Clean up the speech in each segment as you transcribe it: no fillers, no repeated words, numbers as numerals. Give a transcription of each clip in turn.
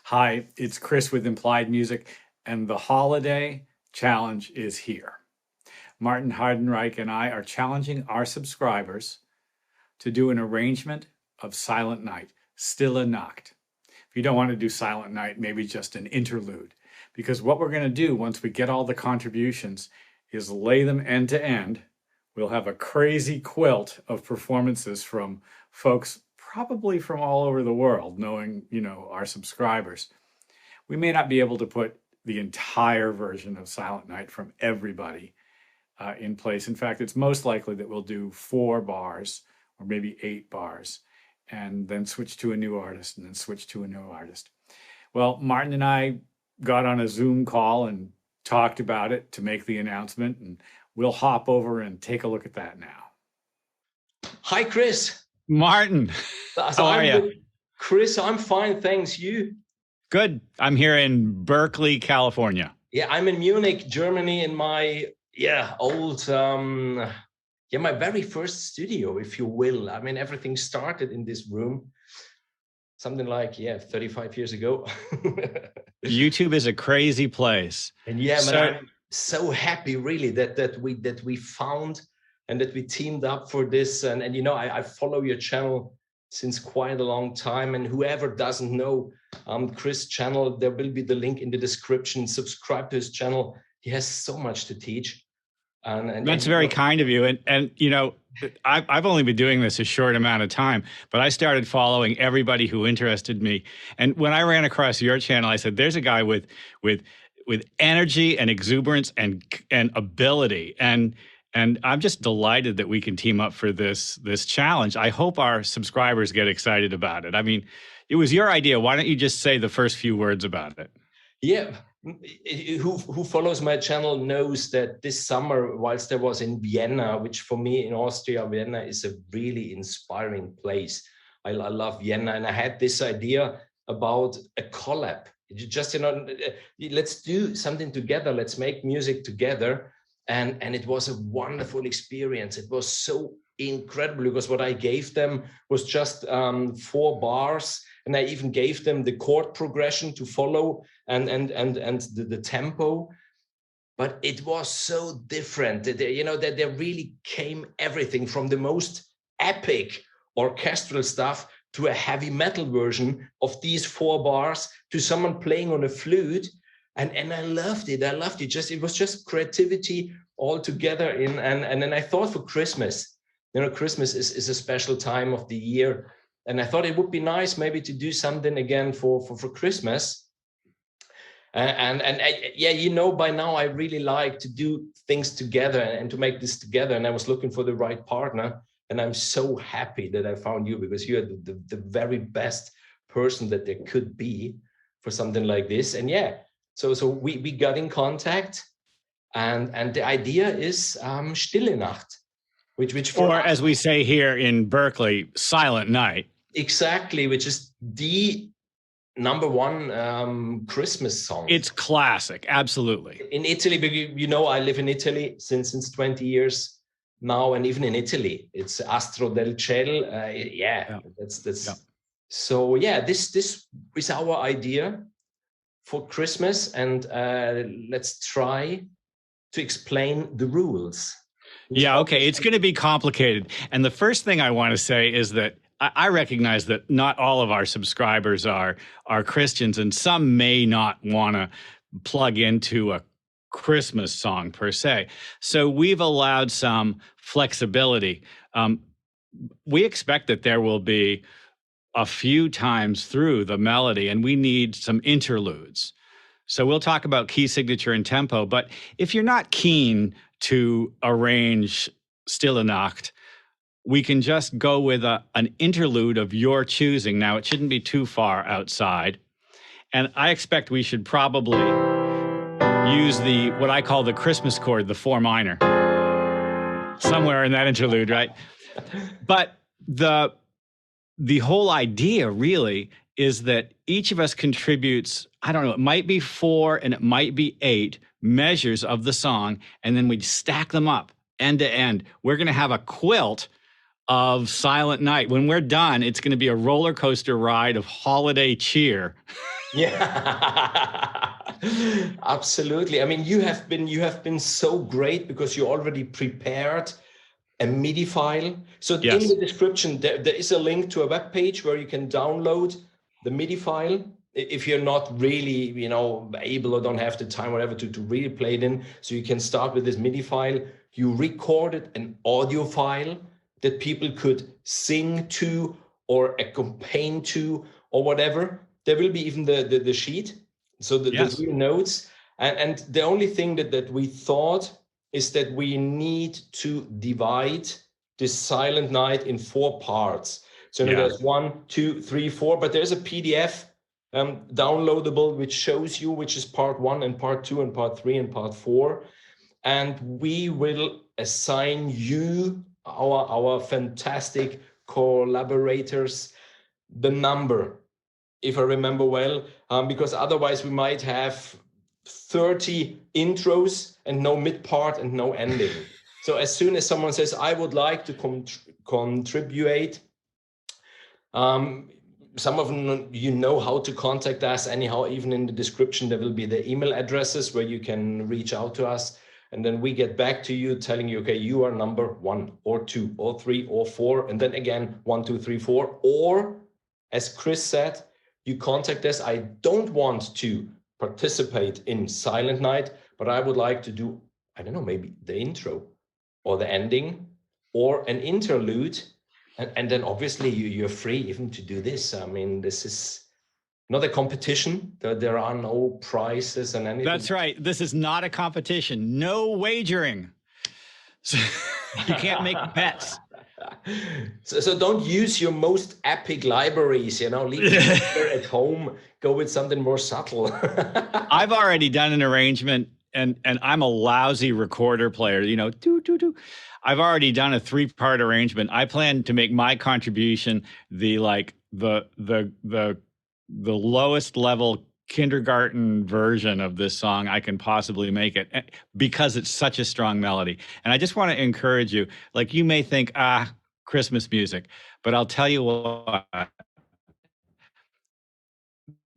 Hi, it's Chris with Implied Music, and the holiday challenge is here. Martin Hardenreich and I are challenging our subscribers to do an arrangement of Silent Night, Stille Nacht. If you don't want to do Silent Night, maybe just an interlude. Because what we're going to do once we get all the contributions is lay them end to end. We'll have a crazy quilt of performances from folks probably from all over the world, knowing, our subscribers. We may not be able to put the entire version of Silent Night from everybody in place. In fact, it's most likely that we'll do 4 bars or maybe 8 bars and then switch to a new artist and then switch to a new artist. Well, Martin and I got on a Zoom call and talked about it to make the announcement, and we'll hop over and take a look at that now. Hi, Chris. Martin, how are you? Chris, I'm fine, thanks. You? Good. I'm here in Berkeley, California. Yeah, I'm in Munich, Germany, in my old my very first studio, if you will. I mean, everything started in this room, something like 35 years ago. YouTube is a crazy place. And I'm so happy, really, that we found and that we teamed up for this. And I follow your channel since quite a long time. And whoever doesn't know Chris' channel, there will be the link in the description. Subscribe to his channel. He has so much to teach. And that's very kind of you. And I've only been doing this a short amount of time, but I started following everybody who interested me. And when I ran across your channel, I said, there's a guy with energy and exuberance and ability. And I'm just delighted that we can team up for this challenge. I hope our subscribers get excited about it. I mean, it was your idea. Why don't you just say the first few words about it? Yeah. Who follows my channel knows that this summer, whilst I was in Vienna, which for me in Austria, Vienna is a really inspiring place. I love Vienna, and I had this idea about a collab. Just, let's do something together. Let's make music together. And it was a wonderful experience. It was so incredible because what I gave them was just 4 bars, and I even gave them the chord progression to follow and the tempo. But it was so different. That there really came everything from the most epic orchestral stuff to a heavy metal version of these 4 bars to someone playing on a flute. And I loved it. It was just creativity all together. And then I thought for Christmas, Christmas is a special time of the year. And I thought it would be nice maybe to do something again for Christmas. By now I really like to do things together and to make this together. And I was looking for the right partner. And I'm so happy that I found you, because you're the very best person that there could be for something like this. And so we got in contact, and the idea is Stille Nacht, which or as we say here in Berkeley, Silent Night. Exactly, which is the #1 Christmas song. It's classic, absolutely. In Italy, I live in Italy since 20 years now, and even in Italy, it's Astro del Ciel. So this is our idea for Christmas, and let's try to explain the rules. Okay, it's going to be complicated. And the first thing I want to say is that I recognize that not all of our subscribers are Christians, and some may not want to plug into a Christmas song per se. So we've allowed some flexibility. We expect that there will be a few times through the melody, and we need some interludes. So we'll talk about key signature and tempo, but if you're not keen to arrange Stille Nacht, we can just go with an interlude of your choosing. Now, it shouldn't be too far outside. And I expect we should probably use what I call the Christmas chord, the 4 minor, somewhere in that interlude, right? But the whole idea really is that each of us contributes, I don't know, it might be 4 and it might be 8 measures of the song, and then we stack them up end to end. We're going to have a quilt of Silent Night. When we're done, it's going to be a roller coaster ride of holiday cheer. Yeah, absolutely. I mean, you have been so great because you already prepared a MIDI file. So in Yes. the description, there is a link to a web page where you can download the MIDI file if you're not really, able or don't have the time, whatever, to really play it in. So you can start with this MIDI file. You recorded an audio file that people could sing to or accompany to or whatever. There will be even the sheet, so the Yes. real notes. And the only thing that we thought is that we need to divide this Silent Night in 4 parts. So Yeah. there's 1, 2, 3, 4, but there's a PDF downloadable which shows you which is part 1 and part 2 and part 3 and part 4. And we will assign you, our fantastic collaborators, the number, if I remember well, because otherwise we might have 30 intros and no mid part and no ending. So as soon as someone says, I would like to contribute, some of them, how to contact us anyhow. Even in the description, there will be the email addresses where you can reach out to us. And then we get back to you telling you, okay, you are number 1 or 2 or 3 or 4. And then again, 1, 2, 3, 4. Or as Chris said, you contact us. I don't want to participate in Silent Night, but I would like to do, I don't know, maybe the intro or the ending or an interlude. And then obviously you're free even to do this. I mean, this is not a competition. There are no prizes and anything. That's right. This is not a competition. No wagering. So you can't make bets. So don't use your most epic libraries, leave it at home, go with something more subtle. I've already done an arrangement, and I'm a lousy recorder player, I've already done a 3-part arrangement. I plan to make my contribution the lowest level kindergarten version of this song I can possibly make it, because it's such a strong melody. And I just want to encourage you, like, you may think, Christmas music, but I'll tell you what,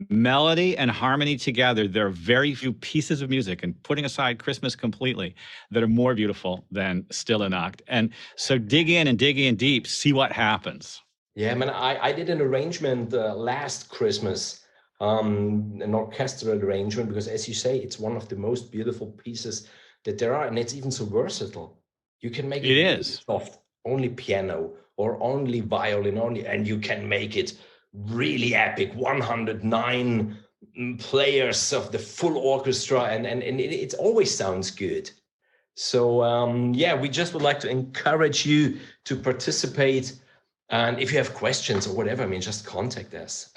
melody and harmony together, there are very few pieces of music, and putting aside Christmas completely, that are more beautiful than Stille Nacht. And so dig in deep, see what happens. Yeah, man, I did an arrangement last Christmas, an orchestral arrangement, because as you say, it's one of the most beautiful pieces that there are, and it's even so versatile. You can make it really soft, only piano or only violin only, and you can make it really epic, 109 players of the full orchestra, and it always sounds good. So yeah, we just would like to encourage you to participate. And if you have questions or whatever, I mean, just contact us.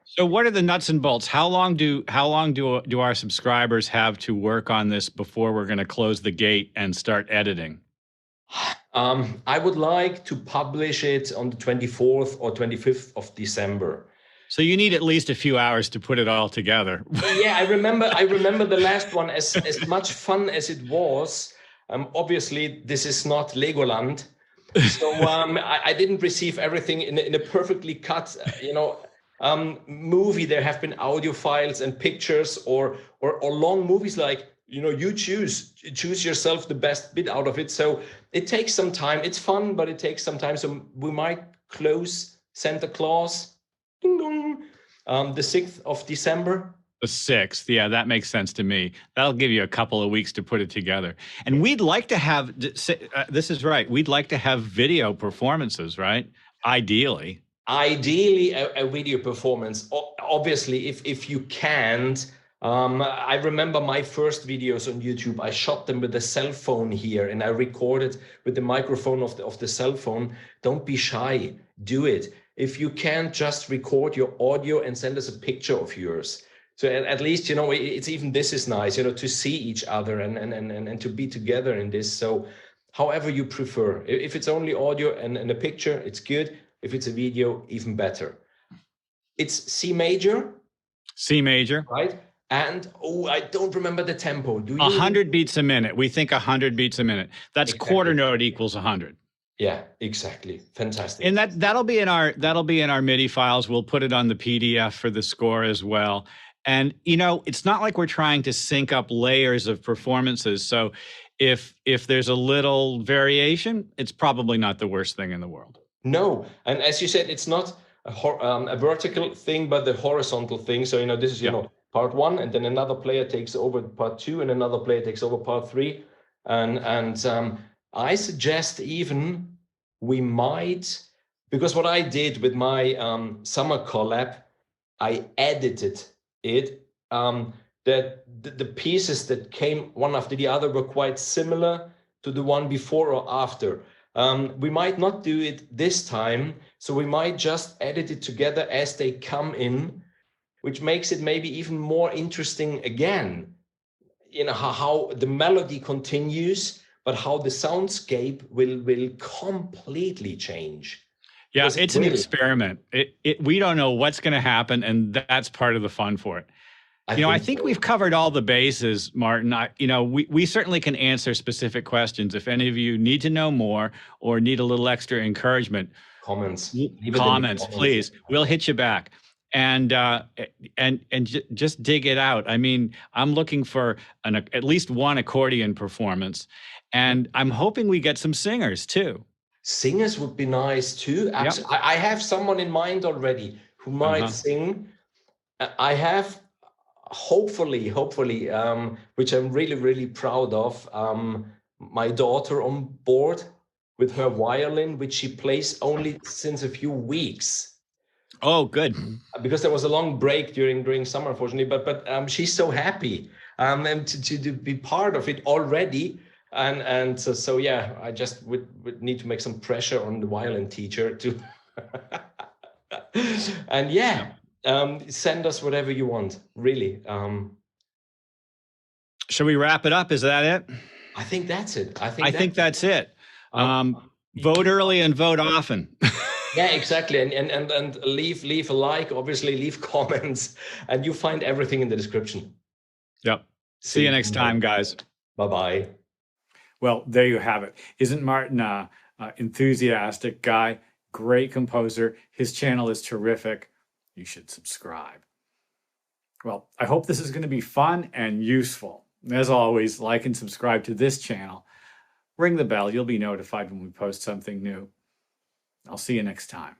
So what are the nuts and bolts? How long do our subscribers have to work on this before we're going to close the gate and start editing? I would like to publish it on the 24th or 25th of December. So you need at least a few hours to put it all together. Yeah, I remember the last one, as much fun as it was. Obviously, this is not Legoland. So I didn't receive everything in a perfectly cut, movie. There have been audio files and pictures or long movies, like, you choose yourself the best bit out of it. So it takes some time. It's fun, but it takes some time. So we might close Santa Claus, ding dong, the 6th of December. The 6th. Yeah, that makes sense to me. That'll give you a couple of weeks to put it together. And we'd like to have, this is right, we'd like to have video performances, right? Ideally, a video performance. Obviously, if you can't, I remember my first videos on YouTube. I shot them with a cell phone here, and I recorded with the microphone of the cell phone. Don't be shy. Do it. If you can't, just record your audio and send us a picture of yours. So at least, it's even, this is nice, to see each other and to be together in this. So however you prefer. If it's only audio and a picture, it's good. If it's a video, even better. It's C major. C major. Right? And, I don't remember the tempo. Do you? 100 beats a minute. We think 100 beats a minute. That's exactly. Quarter note equals 100. Yeah, exactly. Fantastic. And that'll be in our MIDI files. We'll put it on the PDF for the score as well. And it's not like we're trying to sync up layers of performances. So if there's a little variation, it's probably not the worst thing in the world. No, and as you said, it's not a vertical thing, but the horizontal thing. So this is part one, and then another player takes over part two, and another player takes over part three, and I suggest even we might, because what I did with my summer collab, I edited it. That the pieces that came one after the other were quite similar to the one before or after. We might not do it this time, so we might just edit it together as they come in, which makes it maybe even more interesting again. How the melody continues, but how the soundscape will completely change. Yeah, it's an experiment. We don't know what's going to happen, and that's part of the fun for it. I think we've covered all the bases, Martin. We certainly can answer specific questions. If any of you need to know more or need a little extra encouragement, comments, please. We'll hit you back, and just dig it out. I mean, I'm looking for at least one accordion performance, and I'm hoping we get some singers too. Singers would be nice too. Yep. I have someone in mind already who might sing. I have hopefully, which I'm really, really proud of, my daughter on board with her violin, which she plays only since a few weeks. Oh, good. Because there was a long break during summer, unfortunately, but she's so happy and to be part of it already. And so yeah, I just would need to make some pressure on the violin teacher to and yeah, send us whatever you want, really. Shall we wrap it up? Is that it? I think that's it. I think that's it. Vote early and vote often. Yeah, exactly. And leave a like, obviously leave comments, and you find everything in the description. Yep. See you next time, guys. Bye-bye. Well, there you have it. Isn't Martin an enthusiastic guy? Great composer. His channel is terrific. You should subscribe. Well, I hope this is going to be fun and useful. As always, like and subscribe to this channel. Ring the bell. You'll be notified when we post something new. I'll see you next time.